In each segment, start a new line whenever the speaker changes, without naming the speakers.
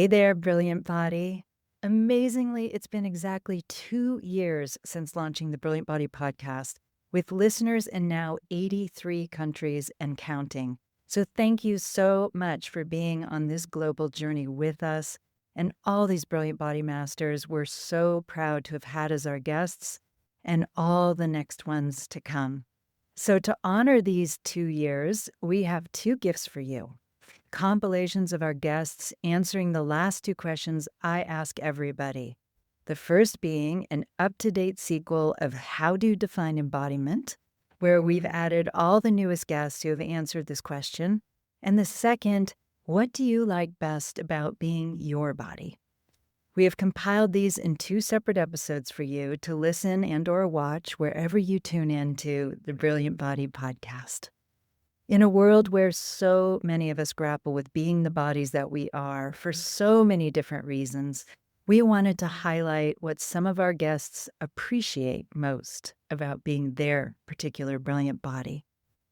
Hey there, brilliant body. Amazingly, it's been exactly 2 years since launching the Brilliant Body podcast, with listeners in now 83 countries and counting. So thank you so much for being on this global journey with us. And all these brilliant body masters we're so proud to have had as our guests, and all the next ones to come. So to honor these 2 years, we have two gifts for you: compilations of our guests answering the last two questions I ask everybody. The first being an up-to-date sequel of How Do You Define Embodiment, where we've added all the newest guests who have answered this question. And the second, What Do You Like Best About Being Your Body? We have compiled these in two separate episodes for you to listen and or watch wherever you tune in to the Brilliant Body podcast. In a world where so many of us grapple with being the bodies that we are for so many different reasons, we wanted to highlight what some of our guests appreciate most about being their particular brilliant body.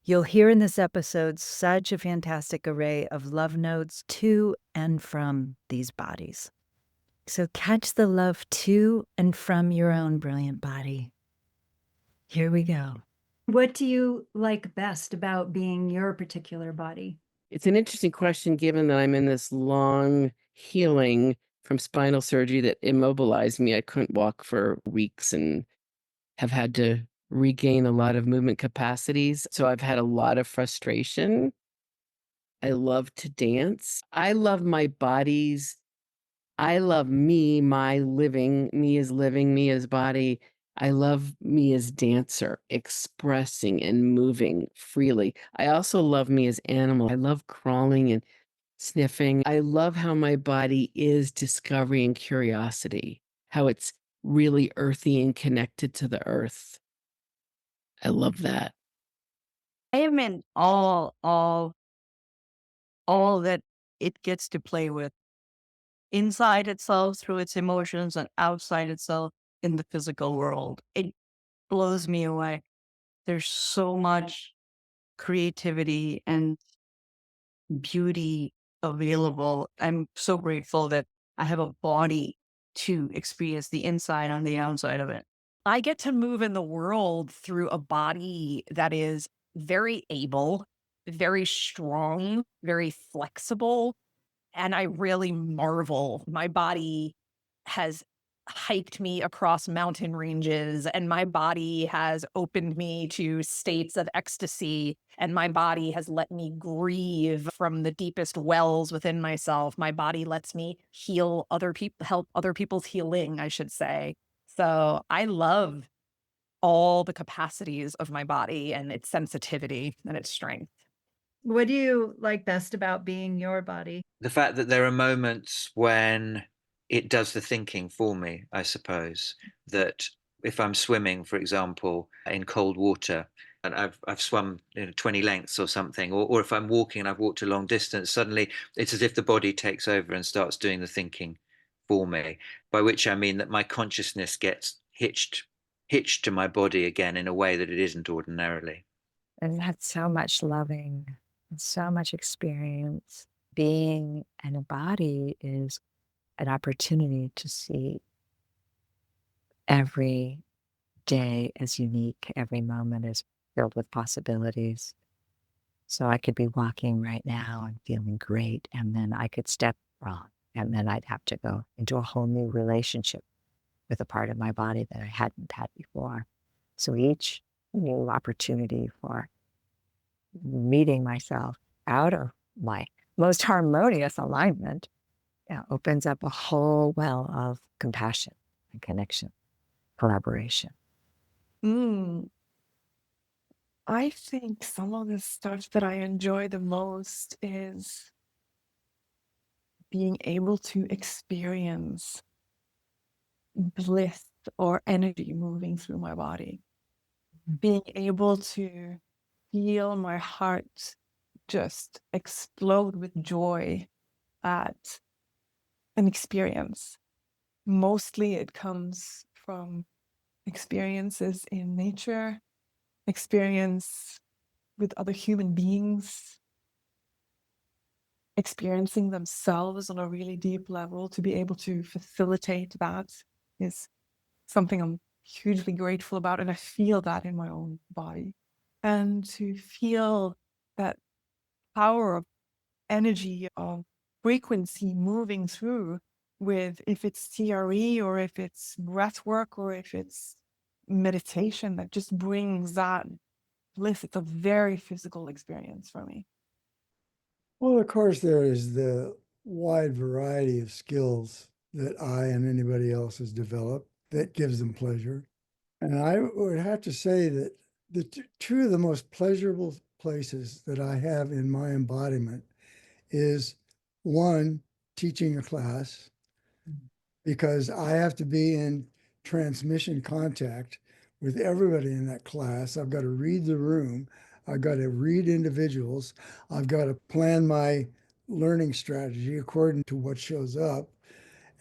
You'll hear in this episode such a fantastic array of love notes to and from these bodies. So catch the love to and from your own brilliant body. Here we go. What do you like best about being your particular body?
It's an interesting question given that I'm in this long healing from spinal surgery that immobilized me. I couldn't walk for weeks and have had to regain a lot of movement capacities. So I've had a lot of frustration. I love to dance. I love my bodies. I love me, my living, me as living, me as body. I love me as dancer, expressing and moving freely. I also love me as animal. I love crawling and sniffing. I love how my body is discovery and curiosity, how it's really earthy and connected to the earth. I love that.
I am in all that it gets to play with inside itself through its emotions and outside itself in the physical world. It blows me away. There's so much creativity and beauty available. I'm so grateful that I have a body to experience the inside on the outside of it. I get to move in the world through a body that is very able, very strong, very flexible. And I really marvel. My body has hiked me across mountain ranges, and my body has opened me to states of ecstasy, and my body has let me grieve from the deepest wells within myself. My body lets me heal other people, help other people's healing, I should say. So I love all the capacities of my body and its sensitivity and its strength.
What do you like best about being your body?
The fact that there are moments when it does the thinking for me, I suppose. That if I'm swimming, for example, in cold water, and I've swum 20 lengths or something, or if I'm walking and I've walked a long distance, suddenly it's as if the body takes over and starts doing the thinking for me. By which I mean that my consciousness gets hitched to my body again in a way that it isn't ordinarily.
And that's so much loving and so much experience. Being in a body is an opportunity to see every day as unique, every moment is filled with possibilities. So I could be walking right now and feeling great, and then I could step wrong, and then I'd have to go into a whole new relationship with a part of my body that I hadn't had before. So each new opportunity for meeting myself out of my most harmonious alignment opens up a whole well of compassion and connection, collaboration.
Mm, I think some of the stuff that I enjoy the most is being able to experience bliss or energy moving through my body. Being able to feel my heart just explode with joy at an experience. Mostly it comes from experiences in nature, experience with other human beings. experiencing themselves on a really deep level, to be able to facilitate that is something I'm hugely grateful about. And I feel that in my own body. And to feel that power of energy, of frequency moving through with, if it's TRE or if it's breath work or if it's meditation, that just brings that bliss. It's a very physical experience for me.
Well, of course, there is the wide variety of skills that I and anybody else has developed that gives them pleasure. And I would have to say that the two of the most pleasurable places that I have in my embodiment is one, teaching a class, because I have to be in transmission contact with everybody in that class. I've got to read the room. I've got to read individuals. I've got to plan my learning strategy according to what shows up.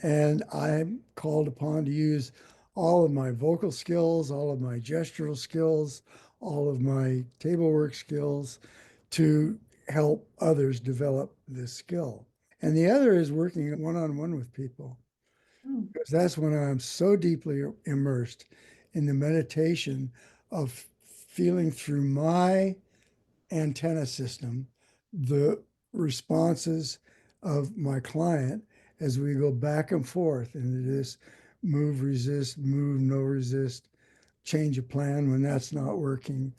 And I'm called upon to use all of my vocal skills, all of my gestural skills, all of my table work skills to help others develop this skill. And the other is working one-on-one with people, because that's when I'm so deeply immersed in the meditation of feeling through my antenna system the responses of my client as we go back and forth into this move, resist, move, no resist, change a plan when that's not working.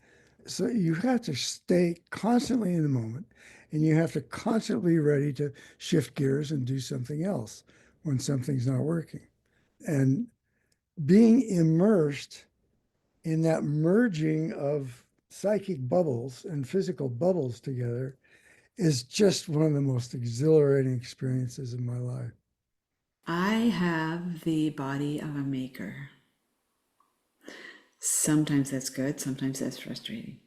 So you have to stay constantly in the moment, and you have to constantly be ready to shift gears and do something else when something's not working. And being immersed in that merging of psychic bubbles and physical bubbles together is just one of the most exhilarating experiences of my life.
I have the body of a maker. Sometimes that's good, sometimes that's frustrating.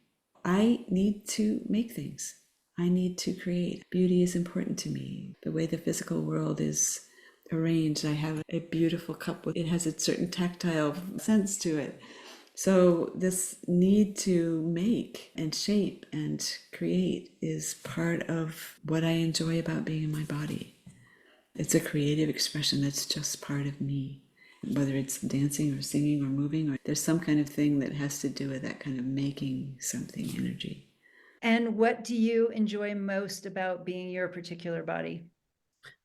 I need to make things. I need to create. Beauty is important to me. The way the physical world is arranged, I have a beautiful cup with, it has a certain tactile sense to it. So this need to make and shape and create is part of what I enjoy about being in my body. It's a creative expression that's just part of me. Whether it's dancing or singing or moving, or there's some kind of thing that has to do with that kind of making something energy.
And what do you enjoy most about being your particular body?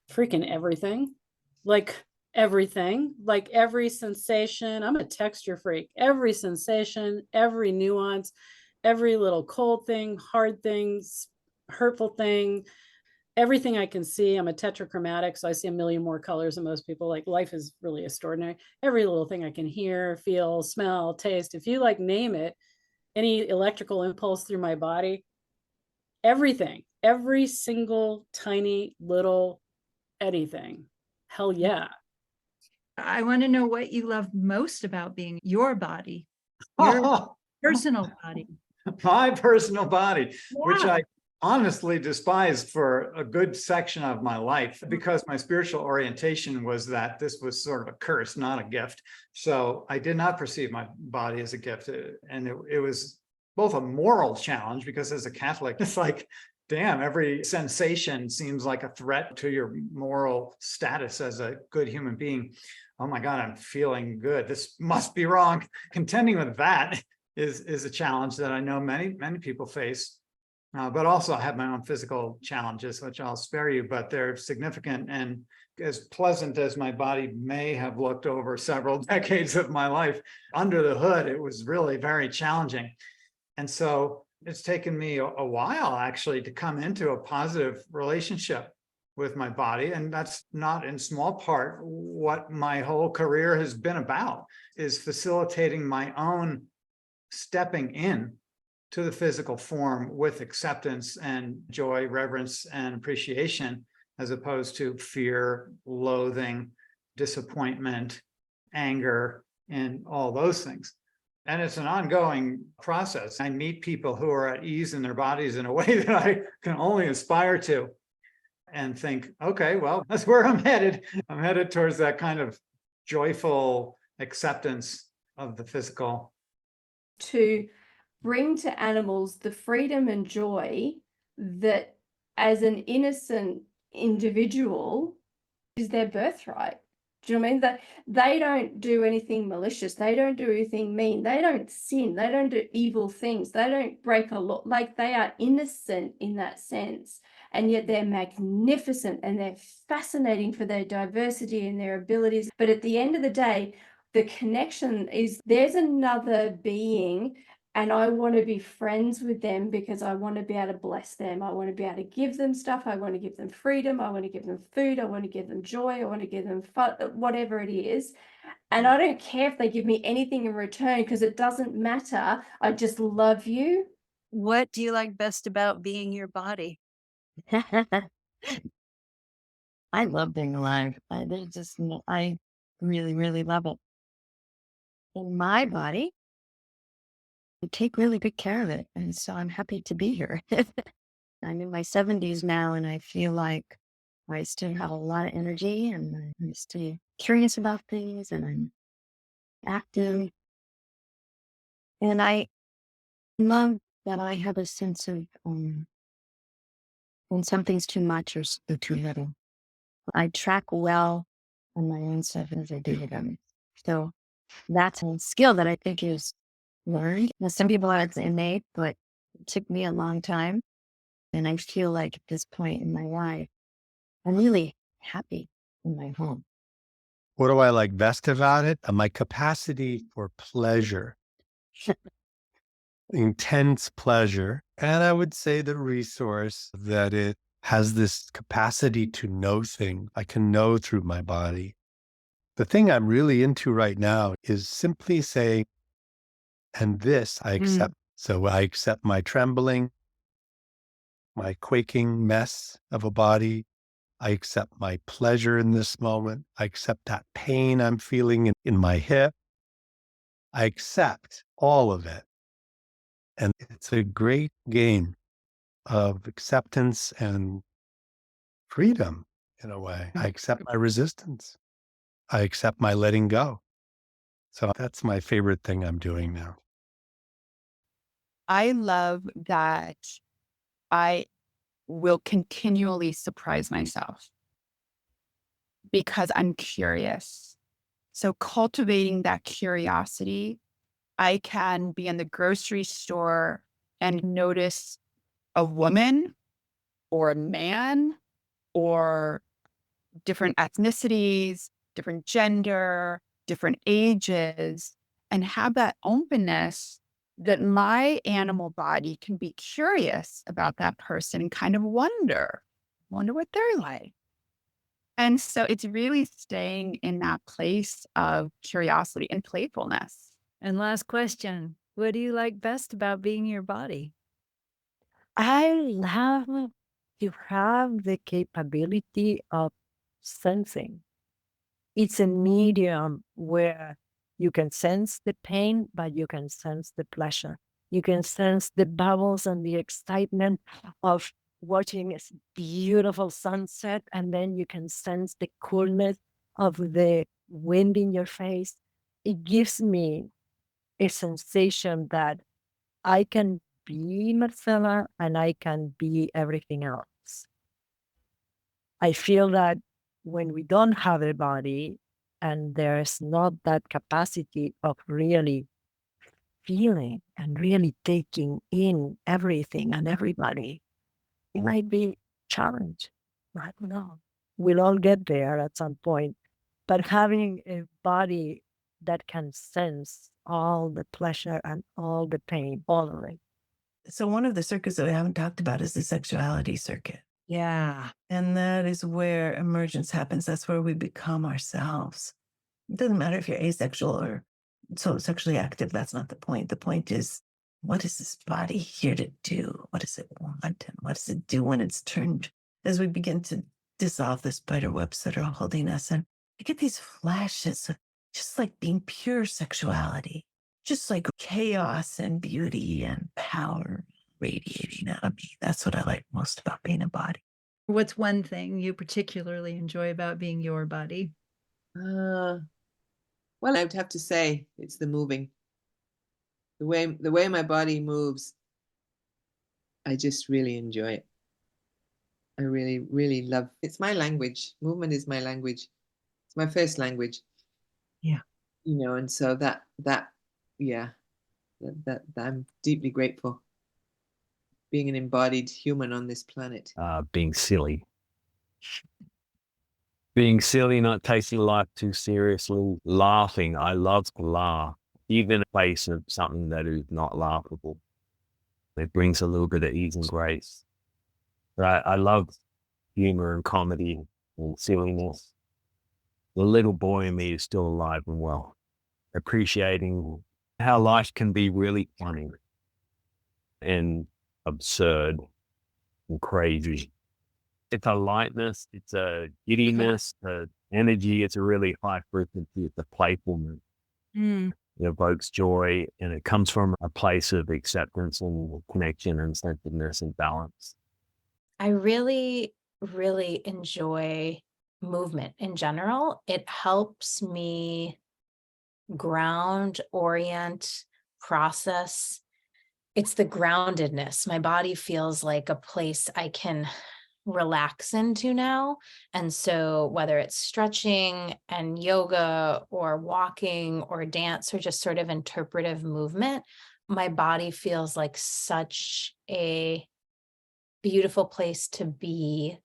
Freaking everything. Like everything, like every sensation. I'm a texture freak. Every sensation, every nuance, every little cold thing, hard things, hurtful thing, everything I can see. I'm a tetrachromatic, so I see a million more colors than most people. Like, life is really extraordinary. Every little thing I can hear, feel, smell, taste. If you like name it, any electrical impulse through my body, everything, every single tiny little anything. Hell yeah.
I want to know what you love most about being your body, your personal body.
My personal body, which
Yeah.
I honestly despised for a good section of my life, because my spiritual orientation was that this was sort of a curse, not a gift. So I did not perceive my body as a gift. And it was both a moral challenge, because as a Catholic, it's like, damn, every sensation seems like a threat to your moral status as a good human being. Oh my God, I'm feeling good. This must be wrong. Contending with that is a challenge that I know many people face. But also I have my own physical challenges, which I'll spare you, but they're significant. And as pleasant as my body may have looked over several decades of my life, under the hood, it was really very challenging. And so it's taken me a while actually to come into a positive relationship with my body. And that's not in small part what my whole career has been about, is facilitating my own stepping in to the physical form with acceptance and joy, reverence, and appreciation, as opposed to fear, loathing, disappointment, anger, and all those things. And it's an ongoing process. I meet people who are at ease in their bodies in a way that I can only aspire to, and think, okay, well, that's where I'm headed. I'm headed towards that kind of joyful acceptance of the physical.
To bring to animals the freedom and joy that as an innocent individual is their birthright. Do you know what I mean? That they don't do anything malicious. They don't do anything mean. They don't sin. They don't do evil things. They don't break a law. Like, they are innocent in that sense. And yet they're magnificent and they're fascinating for their diversity and their abilities. But at the end of the day, the connection is there's another being, and I want to be friends with them because I want to be able to bless them. I want to be able to give them stuff. I want to give them freedom. I want to give them food. I want to give them joy. I want to give them fun, whatever it is. And I don't care if they give me anything in return, because it doesn't matter. I just love you.
What do you like best about being your body?
I love being alive. I really, really love it. In my body, I take really good care of it. And so I'm happy to be here. I'm in my 70s now, and I feel like I still have a lot of energy, and I'm still curious about things, and I'm active. And I love that I have a sense of when something's too much or too little. I track well on my own stuff as I do them. So that's a skill that I think is learned. Now, some people are it's innate, but it took me a long time. And I feel like at this point in my life, I'm really happy in my home.
What do I like best about it? My capacity for pleasure, intense pleasure. And I would say the resource that it has this capacity to know things. I can know through my body. The thing I'm really into right now is simply saying, and this I accept. So I accept my trembling, my quaking mess of a body. I accept my pleasure in this moment. I accept that pain I'm feeling in my hip. I accept all of it. And it's a great game of acceptance and freedom in a way. I accept my resistance. I accept my letting go. So that's my favorite thing I'm doing now.
I love that I will continually surprise myself because I'm curious. So cultivating that curiosity, I can be in the grocery store and notice a woman or a man or different ethnicities, different gender, different ages, and have that openness that my animal body can be curious about that person and kind of wonder what they're like. And so it's really staying in that place of curiosity and playfulness.
And last question, what do you like best about being your body?
I love to have the capability of sensing. It's a medium where you can sense the pain, but you can sense the pleasure. You can sense the bubbles and the excitement of watching a beautiful sunset, and then you can sense the coolness of the wind in your face. It gives me a sensation that I can be Marcella and I can be everything else. I feel that when we don't have a body and there's not that capacity of really feeling and really taking in everything and everybody, it might be challenged. I don't know. We'll all get there at some point. But having a body that can sense all the pleasure and all the pain, all of it.
So one of the circuits that we haven't talked about is the sexuality circuit.
Yeah.
And that is where emergence happens. That's where we become ourselves. It doesn't matter if you're asexual or so sexually active. That's not the point. The point is, what is this body here to do? What does it want? And what does it do when it's turned? As we begin to dissolve the spider webs that are holding us, and I get these flashes of just like being pure sexuality, just like chaos and beauty and power radiating out of me. That's what I like most about being a body.
What's one thing you particularly enjoy about being your body?
Well, I would have to say it's the moving. The way my body moves, I just really enjoy it. I really, really love, it's my language. Movement is my language. It's my first language.
Yeah.
And so yeah, that I'm deeply grateful being an embodied human on this planet.
Being silly. Being silly, not taking life too seriously, laughing. I love to laugh, even in the face of something that is not laughable. It brings a little bit of ease and grace. But I love humor and comedy and silliness. The little boy in me is still alive and well, appreciating how life can be really funny and absurd and crazy. It's a lightness, it's a giddiness, energy. It's a really high frequency. It's a playfulness.
Mm.
It evokes joy, and it comes from a place of acceptance and connection and centeredness and balance.
I really, really enjoy movement in general. It helps me ground, orient, process. It's the groundedness. My body feels like a place I can relax into now. And so whether it's stretching and yoga or walking or dance or just sort of interpretive movement, my body feels like such a beautiful place to be,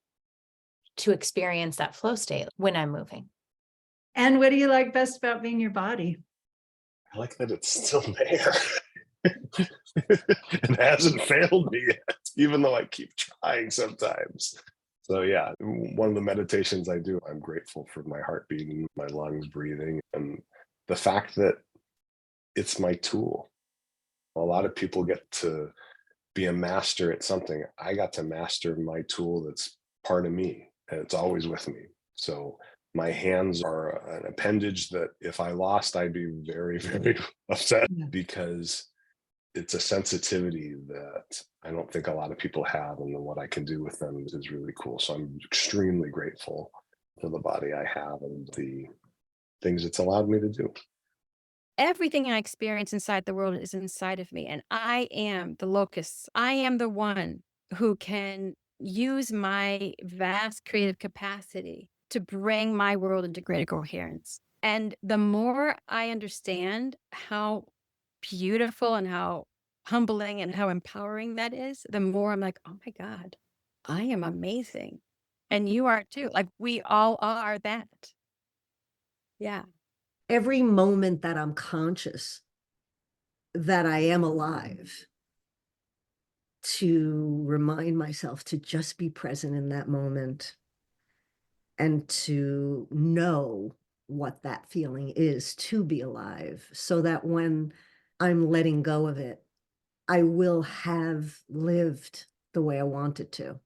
to experience that flow state when I'm moving.
And what do you like best about being your body?
I like that it's still there. It hasn't failed me yet, even though I keep trying sometimes. So yeah, one of the meditations I do, I'm grateful for my heart beating, my lungs breathing, and the fact that it's my tool. A lot of people get to be a master at something. I got to master my tool that's part of me, and it's always with me. So my hands are an appendage that if I lost, I'd be very, very upset because it's a sensitivity that I don't think a lot of people have, and then what I can do with them is really cool. So I'm extremely grateful for the body I have and the things it's allowed me to do.
Everything I experience inside the world is inside of me, and I am the locus. I am the one who can use my vast creative capacity to bring my world into greater coherence. And the more I understand how beautiful and how humbling and how empowering that is, the more I'm like, oh my God, I am amazing. And you are too. Like we all are that. Yeah.
Every moment that I'm conscious that I am alive, to remind myself to just be present in that moment and to know what that feeling is to be alive, so that when I'm letting go of it, I will have lived the way I wanted to.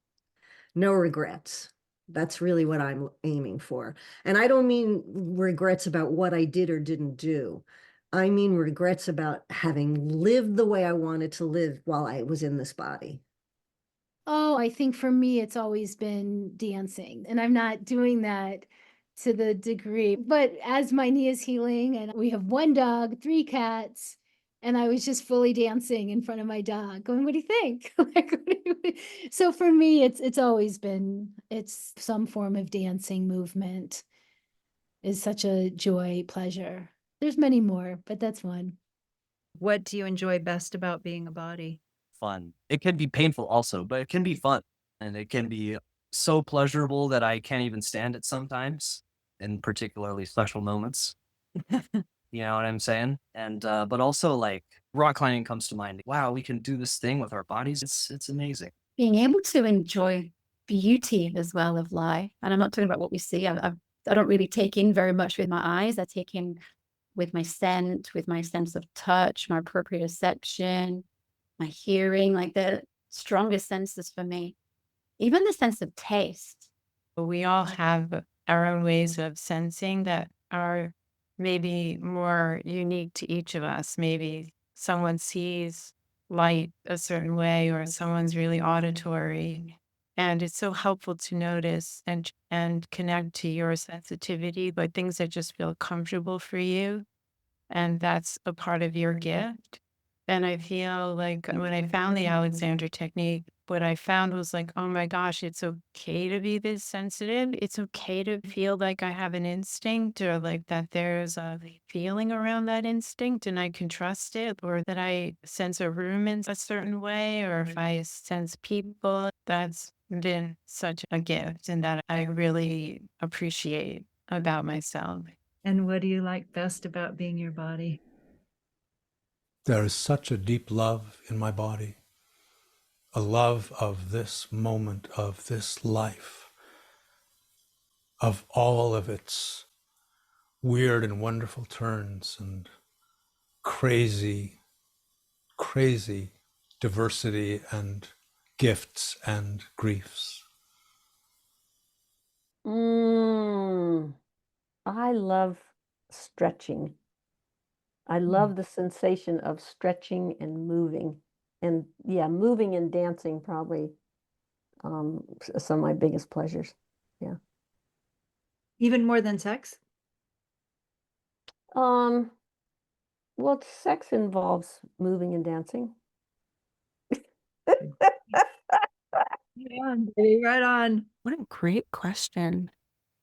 No regrets. That's really what I'm aiming for. And I don't mean regrets about what I did or didn't do. I mean regrets about having lived the way I wanted to live while I was in this body.
Oh, I think for me, it's always been dancing, and I'm not doing that to the degree. But as my knee is healing, and we have 1 dog, 3 cats, and I was just fully dancing in front of my dog, going, "What do you think?" Like, what do you so for me, it's always been it's some form of dancing movement is such a joy, pleasure. There's many more, but that's one.
What do you enjoy best about being a body?
Fun. It can be painful also, but it can be fun. And it can be so pleasurable that I can't even stand it sometimes, in particularly special moments. You know what I'm saying? And but also like rock climbing comes to mind. Wow, we can do this thing with our bodies. It's amazing.
Being able to enjoy beauty as well of life. And I'm not talking about what we see. I don't really take in very much with my eyes. I take in with my scent, with my sense of touch, my proprioception, my hearing, like the strongest senses for me. Even the sense of taste.
We all have our own ways of sensing that are maybe more unique to each of us. Maybe someone sees light a certain way, or someone's really auditory. And it's so helpful to notice and connect to your sensitivity by things that just feel comfortable for you. And that's a part of your gift. And I feel like when I found the Alexander technique, what I found was like, oh my gosh, it's okay to be this sensitive. It's okay to feel like I have an instinct or like that there's a feeling around that instinct and I can trust it, or that I sense a room in a certain way, or if I sense people. That's been such a gift and that I really appreciate about myself.
And what do you like best about being your body?
There is such a deep love in my body, a love of this moment, of this life, of all of its weird and wonderful turns and crazy, crazy diversity and gifts and griefs.
I love stretching. I love the sensation of stretching and moving. And yeah, moving and dancing probably some of my biggest pleasures. Yeah.
Even more than sex?
Well, sex involves moving and dancing.
Yeah, baby, right on.
What a great question.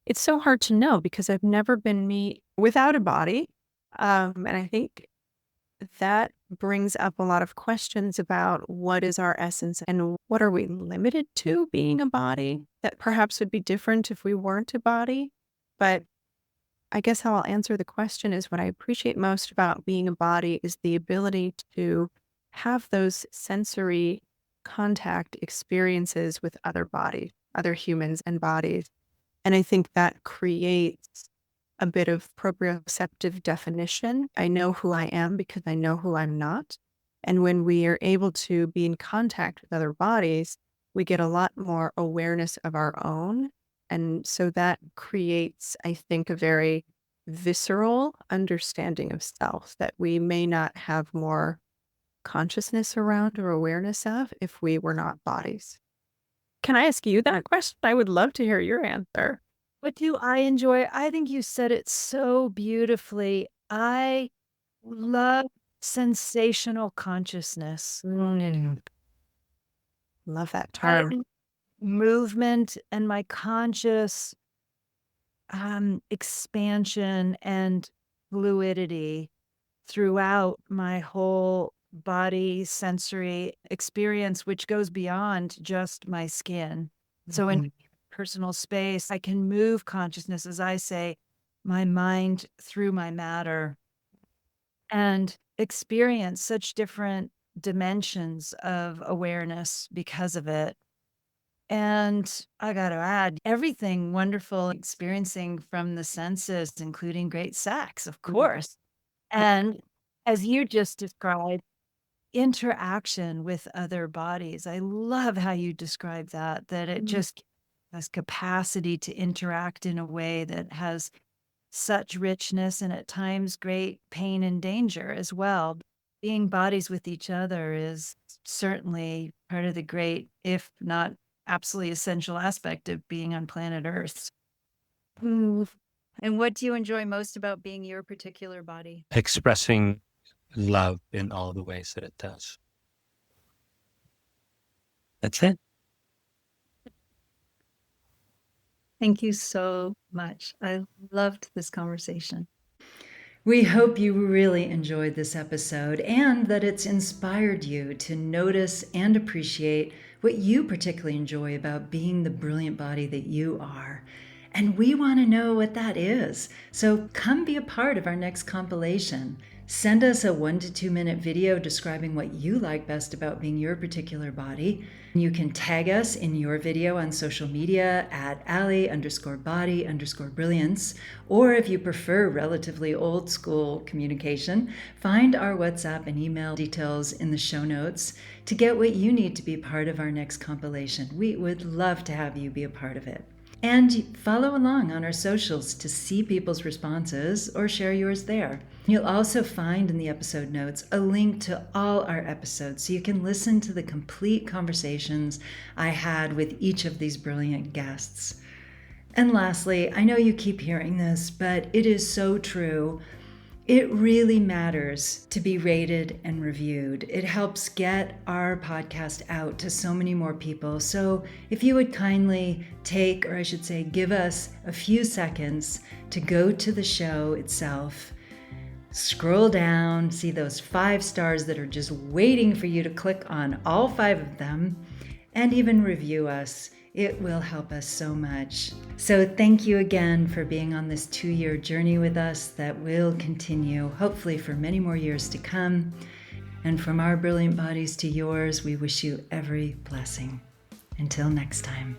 It's so hard to know because I've never been me without a body. And I think that brings up a lot of questions about what is our essence and what are we limited to being a body that perhaps would be different if we weren't a body. But I guess how I'll answer the question is what I appreciate most about being a body is the ability to have those sensory contact experiences with other bodies, other humans and bodies. And I think that creates a bit of proprioceptive definition. I know who I am because I know who I'm not. And when we are able to be in contact with other bodies, we get a lot more awareness of our own. And so that creates, I think, a very visceral understanding of self that we may not have more consciousness around or awareness of if we were not bodies. Can I ask you that question? I would love to hear your answer.
What do I enjoy? I think you said it so beautifully. I love sensational consciousness.
Love that term.
Movement and my conscious expansion and fluidity throughout my whole body sensory experience, which goes beyond just my skin. So in personal space, I can move consciousness, as I say, my mind through my matter and experience such different dimensions of awareness because of it. And I got to add, everything wonderful experiencing from the senses, including great sex, of course. And as you just described, interaction with other bodies. I love how you describe that it just has capacity to interact in a way that has such richness and at times great pain and danger as well. Being bodies with each other is certainly part of the great, if not absolutely essential aspect of being on planet Earth. And what do you enjoy most about being your particular body?
Expressing love in all the ways that it does. That's it.
Thank you so much. I loved this conversation. We hope you really enjoyed this episode and that it's inspired you to notice and appreciate what you particularly enjoy about being the brilliant body that you are. And we want to know what that is. So come be a part of our next compilation. Send us a 1 to 2 minute video describing what you like best about being your particular body. You can tag us in your video on social media at Allie_body_brilliance. Or if you prefer relatively old school communication, find our WhatsApp and email details in the show notes to get what you need to be part of our next compilation. We would love to have you be a part of it. And follow along on our socials to see people's responses or share yours there. You'll also find in the episode notes a link to all our episodes so you can listen to the complete conversations I had with each of these brilliant guests. And lastly, I know you keep hearing this, but it is so true. It really matters to be rated and reviewed. It helps get our podcast out to so many more people. So if you would kindly take, or I should say, give us a few seconds to go to the show itself, scroll down, see those 5 stars that are just waiting for you to click on all 5 of them, and even review us. It will help us so much. So thank you again for being on this 2-year journey with us that will continue, hopefully for many more years to come. And from our brilliant bodies to yours, we wish you every blessing. Until next time.